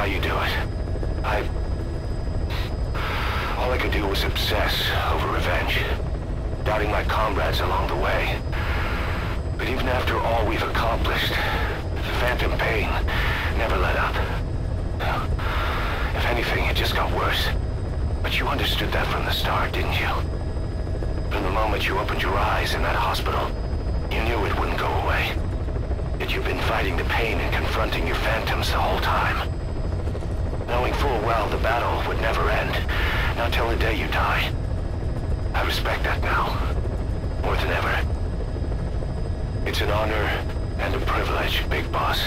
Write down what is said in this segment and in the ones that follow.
how you do it. All I could do was obsess over revenge, doubting my comrades along the way. But even after all we've accomplished, the phantom pain never let up. If anything, it just got worse. But you understood that from the start, didn't you? From the moment you opened your eyes in that hospital, you knew it wouldn't go away. Yet you've been fighting the pain and confronting your phantoms the whole time. Knowing full well the battle would never end, not till the day you die. I respect that now, more than ever. It's an honor and a privilege, Big Boss.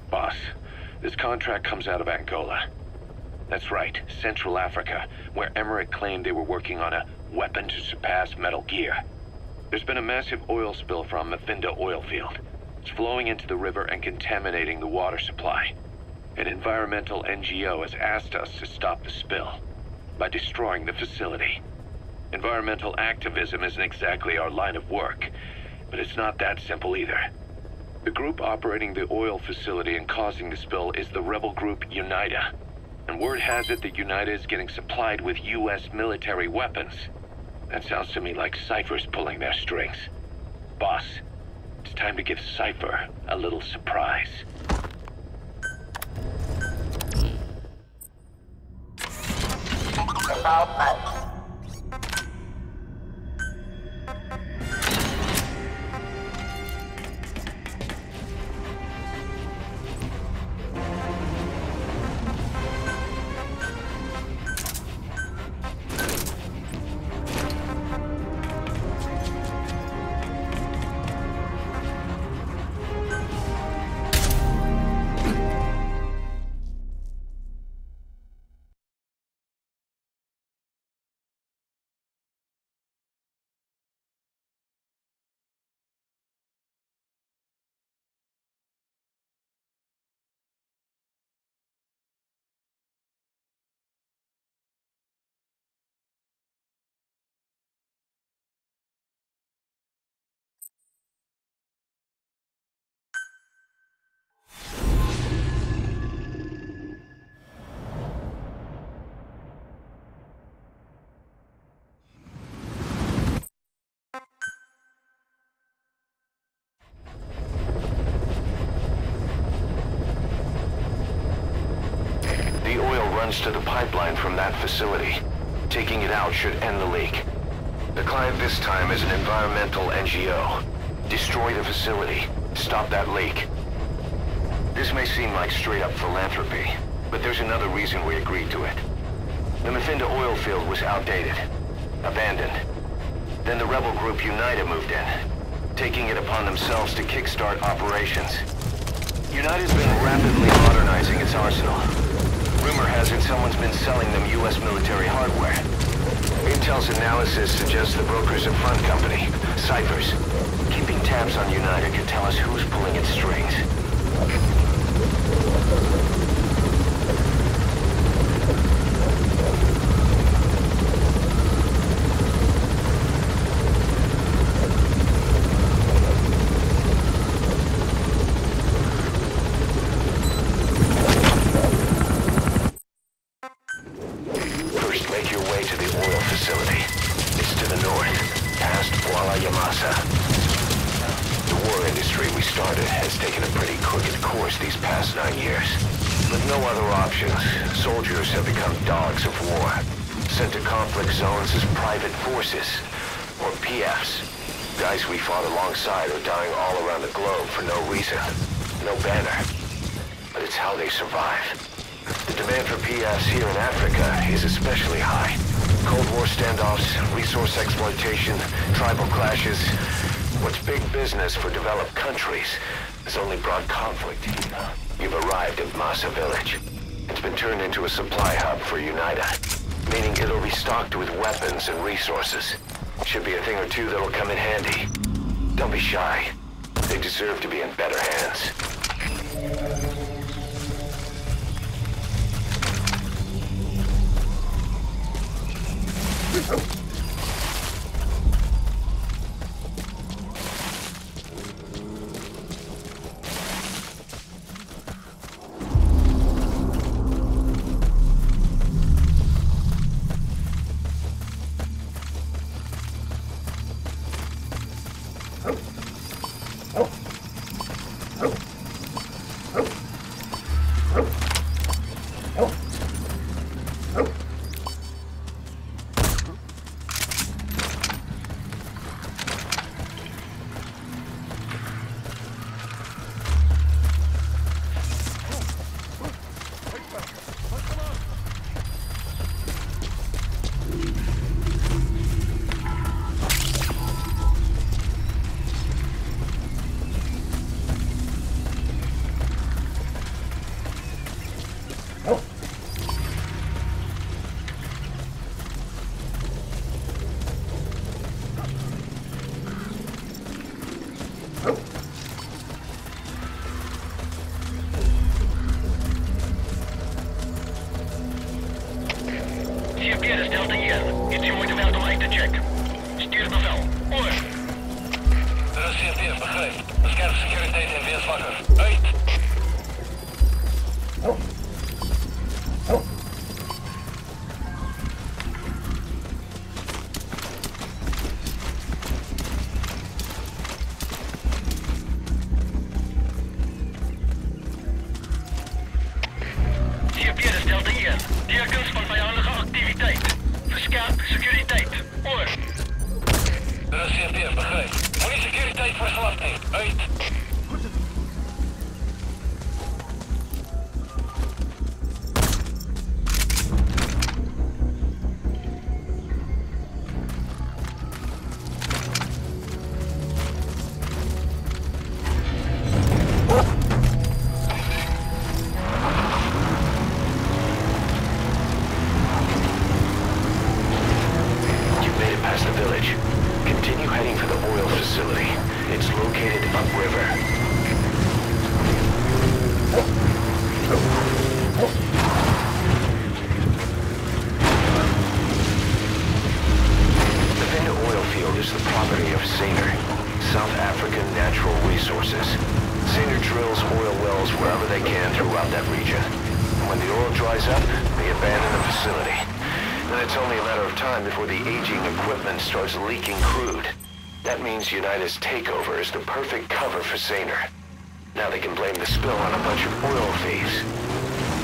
Boss, this contract comes out of Angola. That's right, Central Africa, where Emmerich claimed they were working on a weapon to surpass Metal Gear. There's been a massive oil spill from Mafinda oil field. It's flowing into the river and contaminating the water supply. An environmental NGO has asked us to stop the spill by destroying the facility. Environmental activism isn't exactly our line of work, but it's not that simple either. The group operating the oil facility and causing the spill is the rebel group UNITA. And word has it that UNITA is getting supplied with U.S. military weapons. That sounds to me like Cypher's pulling their strings. Boss, it's time to give Cypher a little surprise. Runs to the pipeline from that facility. Taking it out should end the leak. The client this time is an environmental NGO. Destroy the facility. Stop that leak. This may seem like straight-up philanthropy, but there's another reason we agreed to it. The Mafinda oil field was outdated, abandoned. Then the rebel group UNITA moved in, taking it upon themselves to kickstart operations. UNITA's been rapidly modernizing its arsenal. Rumor has it someone's been selling them U.S. military hardware. Intel's analysis suggests the broker's a front company, Cyphers. Keeping tabs on UNITA could tell us who's pulling its strings. Soldiers have become dogs of war, sent to conflict zones as private forces, or PFs. Guys we fought alongside are dying all around the globe for no reason, no banner. But it's how they survive. The demand for PFs here in Africa is especially high. Cold War standoffs, resource exploitation, tribal clashes. What's big business for developed countries has only brought conflict. You've arrived at Massa Village. It's been turned into a supply hub for UNITA, meaning it'll be stocked with weapons and resources. Should be a thing or two that'll come in handy. Don't be shy. They deserve to be in better hands. United's takeover is the perfect cover for Saner. Now they can blame the spill on a bunch of oil thieves.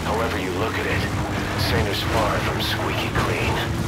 However you look at it, Saner's far from squeaky clean.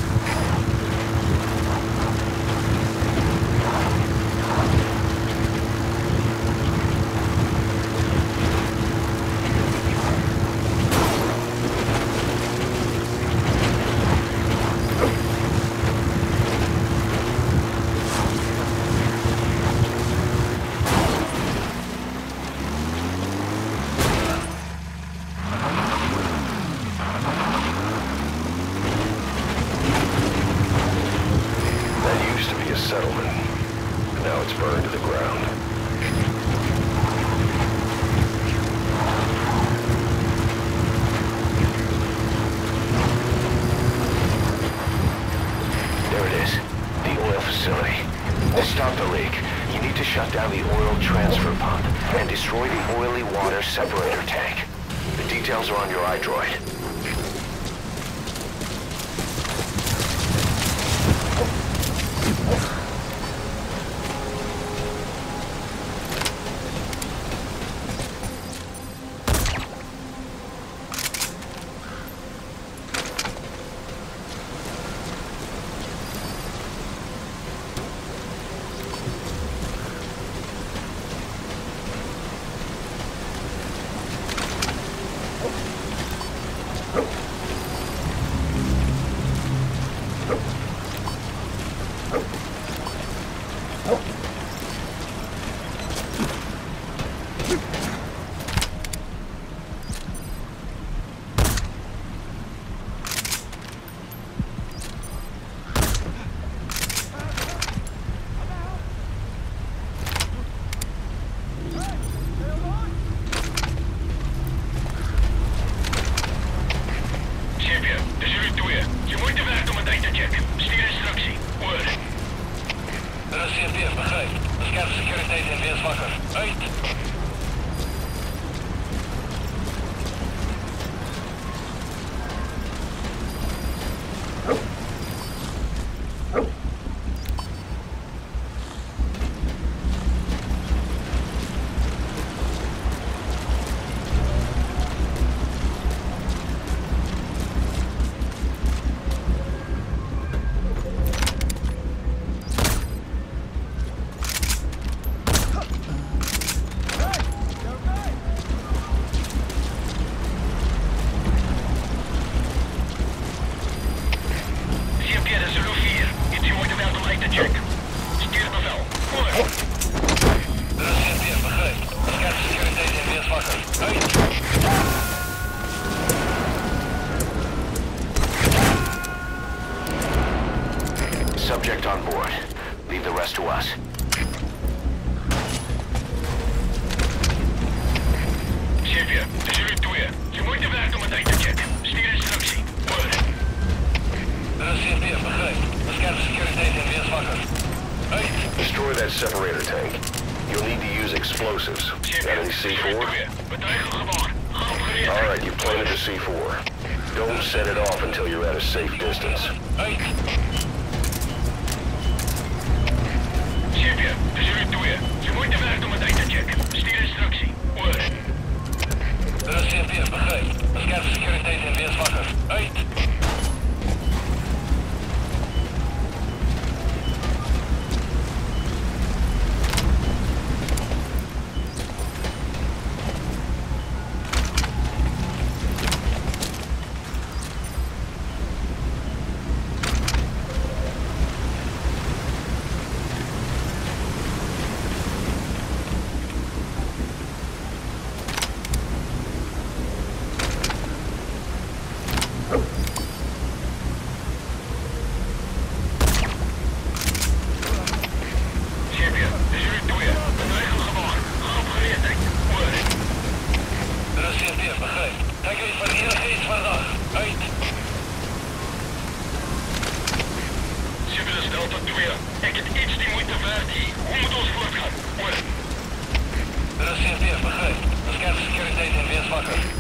suspect on board. Leave the rest to us. Chefe, desirituję. Je moet de weg om het uit te checken. Stuur instructie. Over. CFP, begrijp. Bescherm securiteit en weerswakker. Uit. Destroy that separator tank. You'll need to use explosives. Got any C4? Alright, you planted the C4. Don't set it off until you're at a safe distance. Uit. Chefe, desirituję. Je moet de weg om het uit te checken. Stuur instructie. Over. CFP, begrijp. Bescherm securiteit en weerswakker. Uit.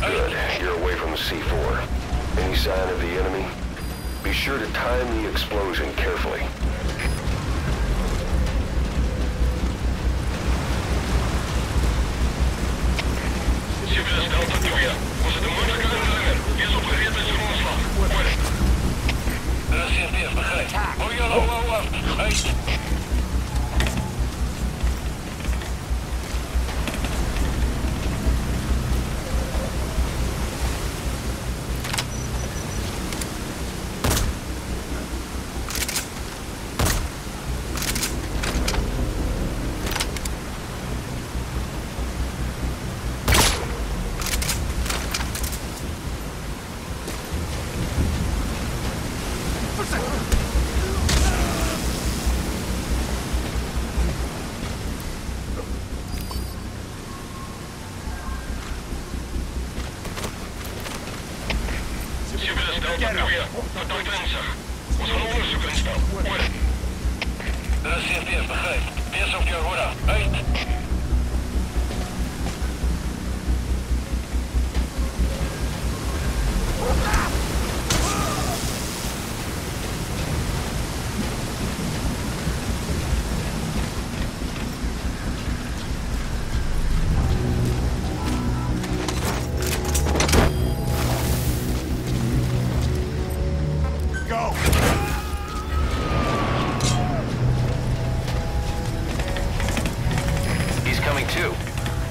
Good. You're away from the C4. Any sign of the enemy? Be sure to time the explosion carefully. Civil Delta 2. Was het een moeilijke inlanger? Is opgereed met zijn omslag. Over. CFP, begrijp. Hou je af. Uit. Verdacht wensig. We gaan onderzoek instellen. Over. CFP, begrijp. Wees op je hoera. Uit.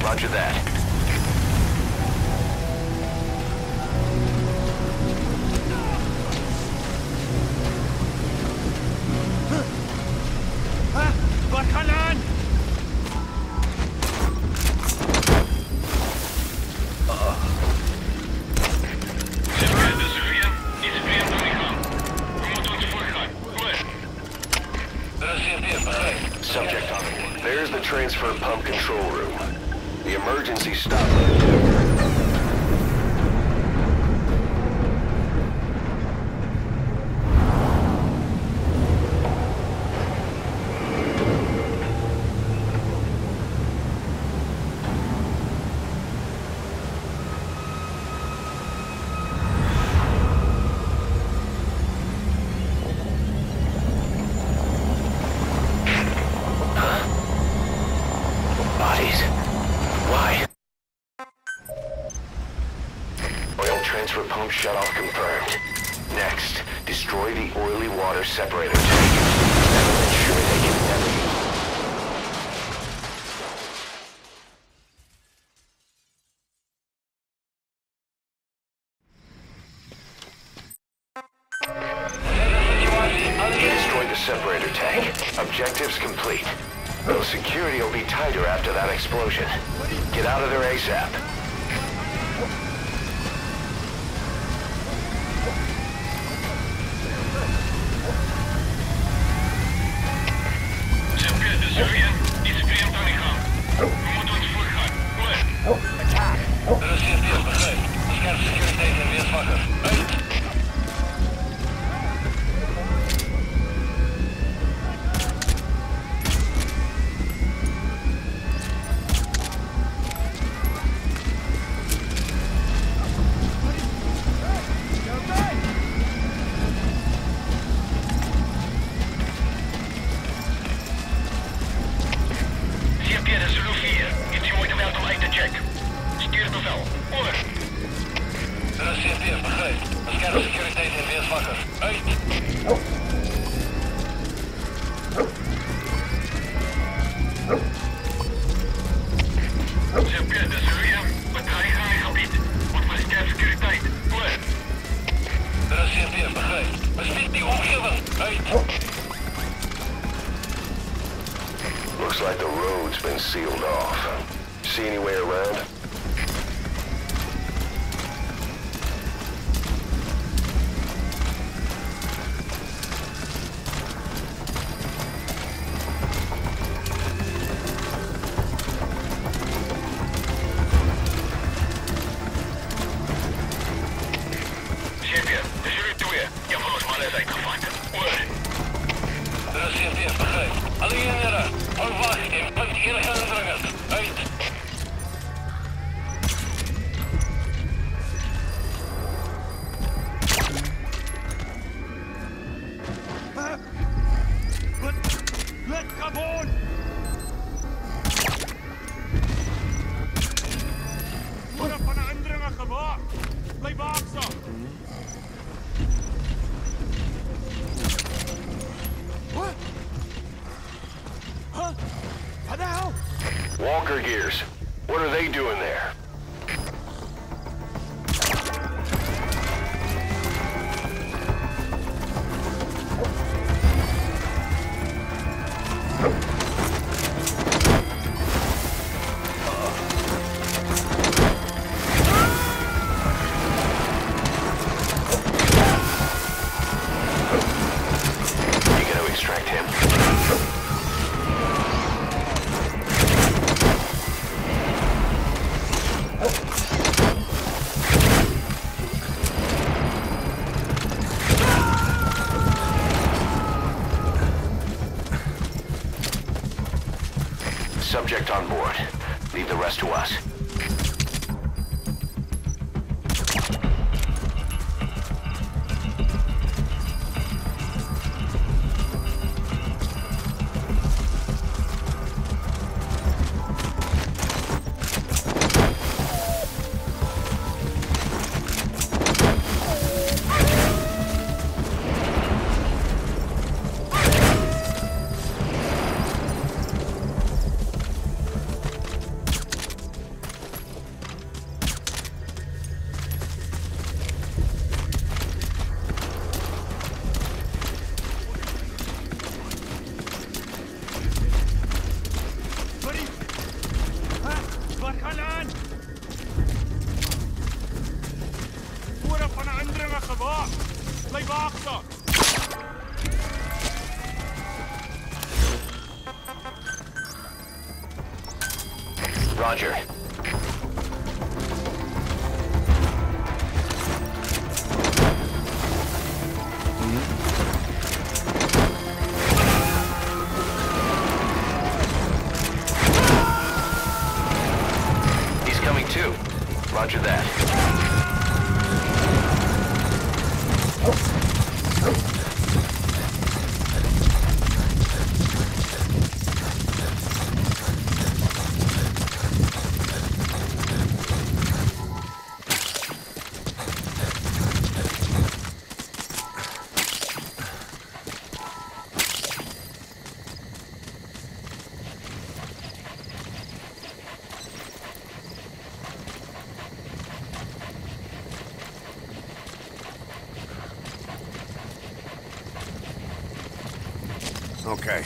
Roger that. Wat gaan aan? Subject on it. There's the transfer pump control room. The emergency stop. Transfer pump shutoff confirmed. Next, destroy the oily water separator tank. That'll ensure they can never use. Destroy the separator tank. Objectives complete. Though security will be tighter after that explosion. Get out of there ASAP. wakker. Uit! Looks like the road's been sealed off. See any way around? Walker gears. What are they doing there? You gonna extract him? Subject on board. Leave the rest to us. Roger. He's coming too. Roger that. Okay.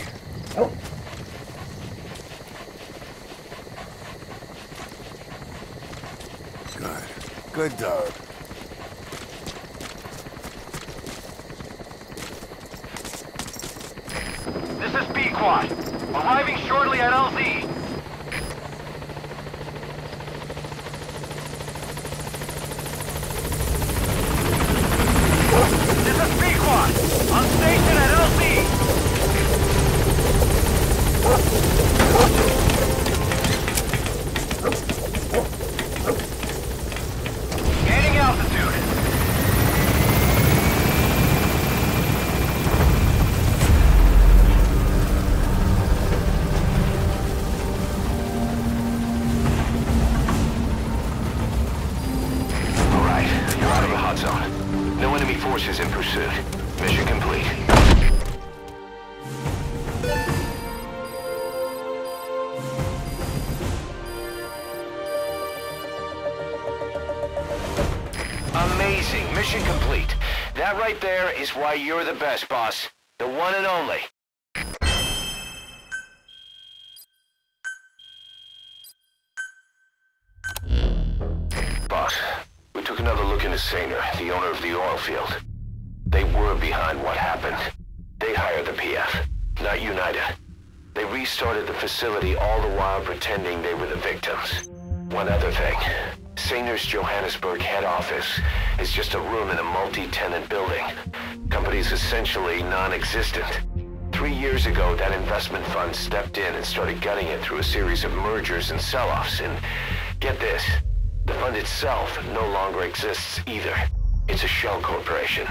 Good dog. This is B-Quad. Arriving shortly at LZ. enemy forces in pursuit. Mission complete. Amazing. Mission complete. That right there is why you're the best, boss. The one and only. Boss, we took another look into Saner, the owner of the oil field. They were behind what happened. They hired the PF, not United. They restarted the facility all the while pretending they were the victims. One other thing. Saner's Johannesburg head office is just a room in a multi-tenant building. Company's essentially non-existent. 3 years ago, that investment fund stepped in and started gutting it through a series of mergers and sell-offs. And get this, the fund itself no longer exists either. It's a shell corporation,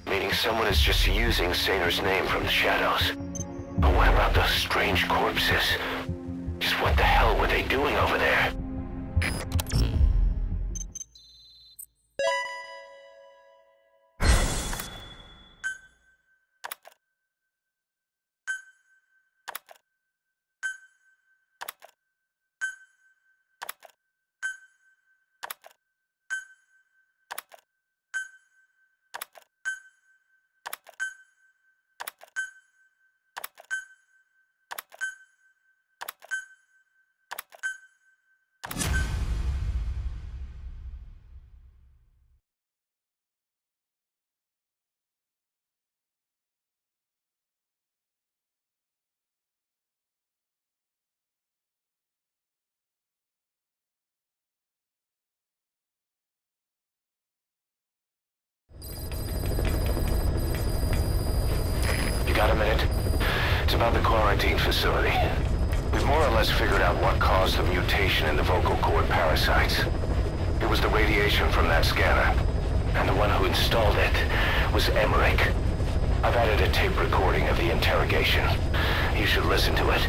meaning someone is just using Saner's name from the shadows. But what about those strange corpses? Just what the hell were they doing over there? Got a minute? It's about the quarantine facility. We've more or less figured out what caused the mutation in the vocal cord parasites. It was the radiation from that scanner. And the one who installed it was Emmerich. I've added a tape recording of the interrogation. You should listen to it.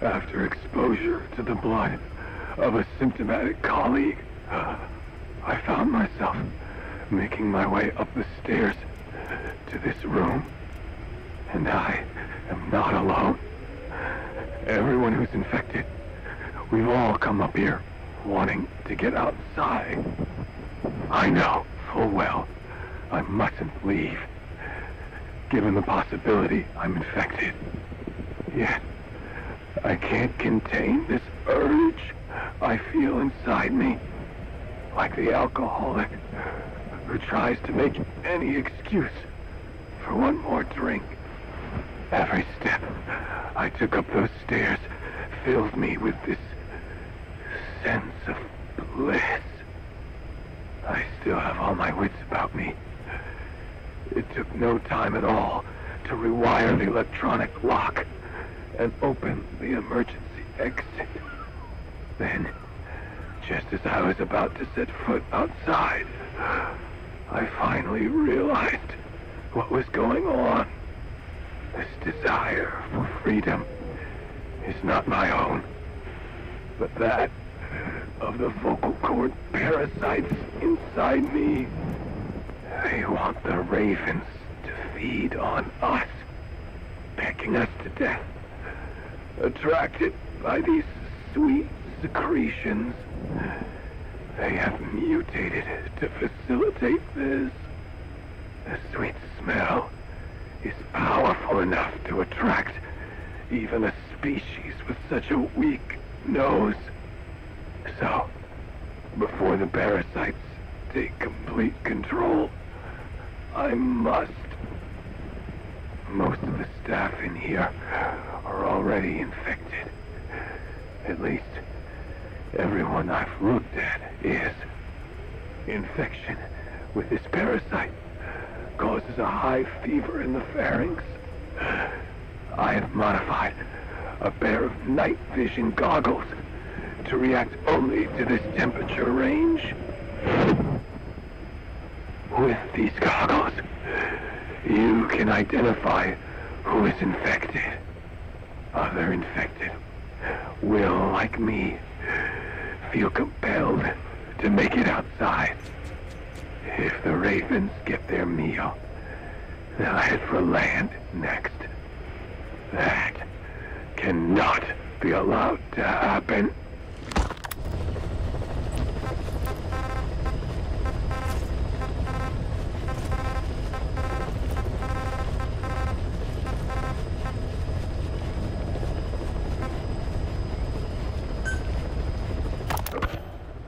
After exposure to the blood of a symptomatic colleague, I found myself making my way up the stairs to this room. And I am not alone. Everyone who's infected, we've all come up here wanting to get outside. I know full well I mustn't leave, given the possibility I'm infected. Yet, I can't contain this urge I feel inside me, like the alcoholic who tries to make any excuse for one more drink. Every step I took up those stairs filled me with this sense of bliss. I still have all my wits about me. It took no time at all to rewire the electronic lock and open the emergency exit. Then, just as I was about to set foot outside, I finally realized what was going on. This desire for freedom is not my own, but that of the vocal cord parasites inside me. They want the ravens to feed on us, pecking us to death, attracted by these sweet secretions. They have mutated to facilitate this. The sweet smell is powerful enough to attract even a species with such a weak nose. So, before the parasites take complete control, I must. Most of the staff in here are already infected. At least, everyone I've looked at is. Infection with this parasite causes a high fever in the pharynx. I have modified a pair of night vision goggles to react only to this temperature range. With these goggles, you can identify who is infected. Other infected will, like me, feel compelled to make it outside. If the ravens get their meal, they'll head for land next. That cannot be allowed to happen.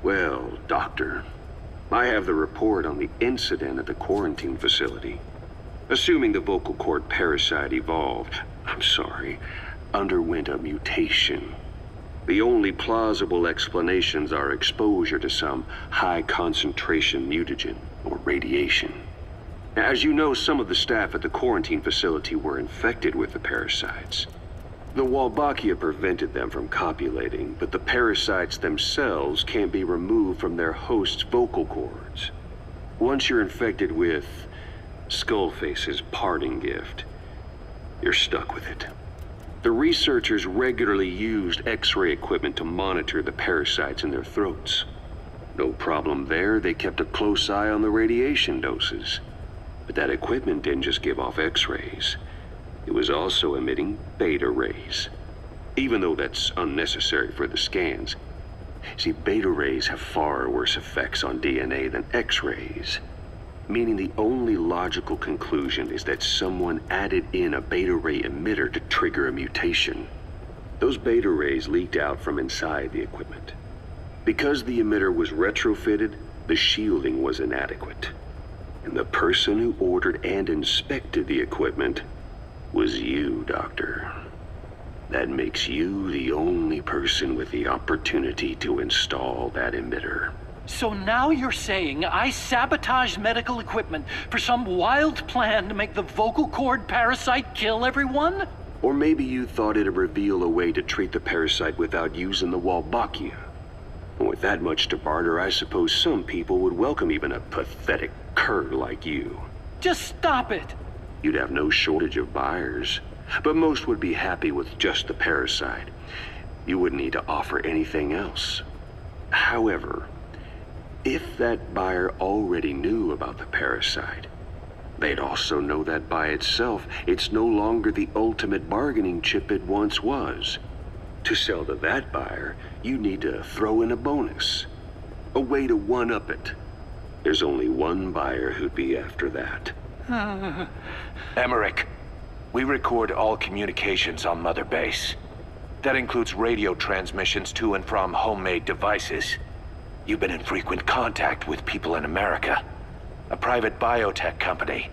Well, Doctor, I have the report on the incident at the quarantine facility. Assuming the vocal cord parasite underwent a mutation. The only plausible explanations are exposure to some high-concentration mutagen or radiation. As you know, some of the staff at the quarantine facility were infected with the parasites. The Wolbachia prevented them from copulating, but the parasites themselves can't be removed from their host's vocal cords. Once you're infected with Skullface's parting gift, you're stuck with it. The researchers regularly used X-ray equipment to monitor the parasites in their throats. No problem there, they kept a close eye on the radiation doses. But that equipment didn't just give off X-rays. It was also emitting beta rays, even though that's unnecessary for the scans. See, beta rays have far worse effects on DNA than X-rays, meaning the only logical conclusion is that someone added in a beta ray emitter to trigger a mutation. Those beta rays leaked out from inside the equipment. Because the emitter was retrofitted, the shielding was inadequate. And the person who ordered and inspected the equipment was you, Doctor. That makes you the only person with the opportunity to install that emitter. So now you're saying I sabotaged medical equipment for some wild plan to make the vocal cord parasite kill everyone? Or maybe you thought it'd reveal a way to treat the parasite without using the Wolbachia. And with that much to barter, I suppose some people would welcome even a pathetic cur like you. Just stop it! You'd have no shortage of buyers, but most would be happy with just the parasite. You wouldn't need to offer anything else. However, if that buyer already knew about the parasite, they'd also know that by itself, it's no longer the ultimate bargaining chip it once was. To sell to that buyer, you need to throw in a bonus, a way to one-up it. There's only one buyer who'd be after that. Emmerich, we record all communications on Mother Base. That includes radio transmissions to and from homemade devices. You've been in frequent contact with people in America. A private biotech company,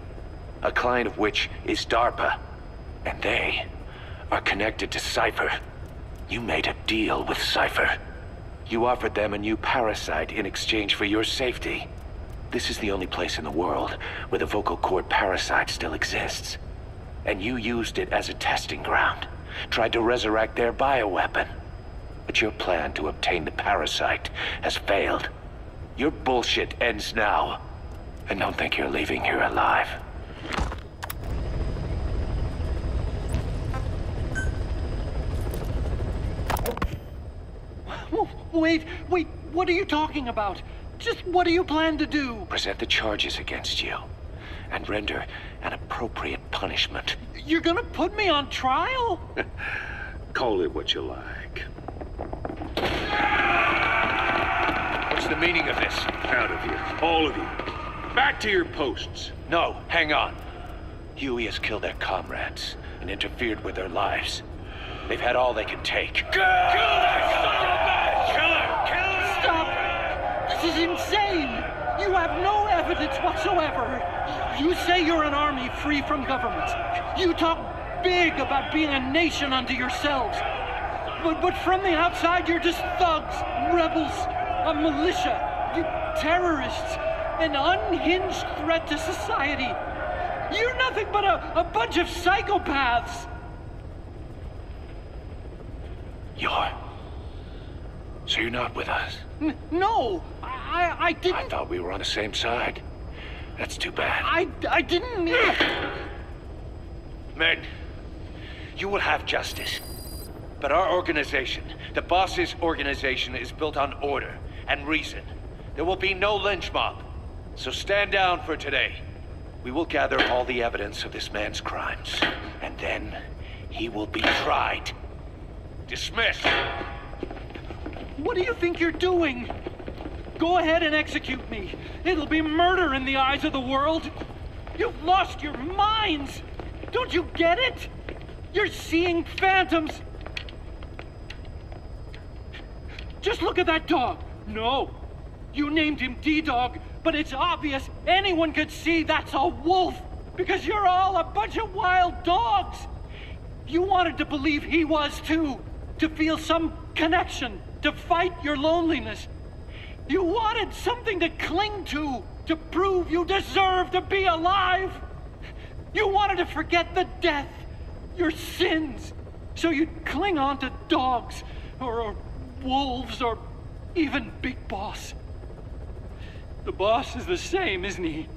a client of which is DARPA. And they are connected to Cypher. You made a deal with Cypher. You offered them a new parasite in exchange for your safety. This is the only place in the world where the vocal cord parasite still exists. And you used it as a testing ground, tried to resurrect their bioweapon. But your plan to obtain the parasite has failed. Your bullshit ends now. And don't think you're leaving here alive. Wait, what are you talking about? Just what do you plan to do? Present the charges against you, and render an appropriate punishment. You're gonna put me on trial? Call it what you like. What's the meaning of this? Out of here, all of you. Back to your posts. No, hang on. Huey has killed their comrades and interfered with their lives. They've had all they can take. Kill that son of a bitch! Kill her! Kill her! Stop! This is insane! You have no evidence whatsoever. You say you're an army free from government. You talk big about being a nation unto yourselves. But from the outside, you're just thugs, rebels, a militia, terrorists, an unhinged threat to society. You're nothing but a bunch of psychopaths. So you're not with us? No, I didn't. I thought we were on the same side. That's too bad. I didn't. Men, you will have justice. But our organization, the boss's organization, is built on order and reason. There will be no lynch mob. So stand down for today. We will gather all the evidence of this man's crimes. And then he will be tried. Dismissed. What do you think you're doing? Go ahead and execute me. It'll be murder in the eyes of the world. You've lost your minds. Don't you get it? You're seeing phantoms. Just look at that dog. No, you named him D-Dog, but it's obvious anyone could see that's a wolf because you're all a bunch of wild dogs. You wanted to believe he was too, to feel some connection, to fight your loneliness. You wanted something to cling to prove you deserve to be alive. You wanted to forget the death, your sins, so you'd cling on to dogs, or wolves, or even Big Boss. The boss is the same, isn't he?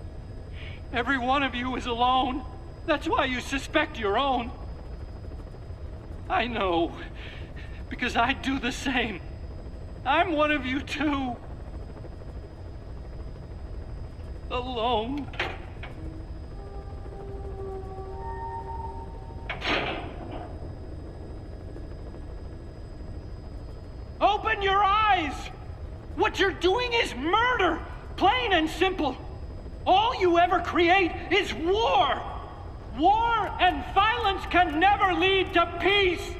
Every one of you is alone. That's why you suspect your own. I know, because I do the same. I'm one of you too. Alone. Open your eyes! What you're doing is murder! Plain and simple. All you ever create is war! War and violence can never lead to peace!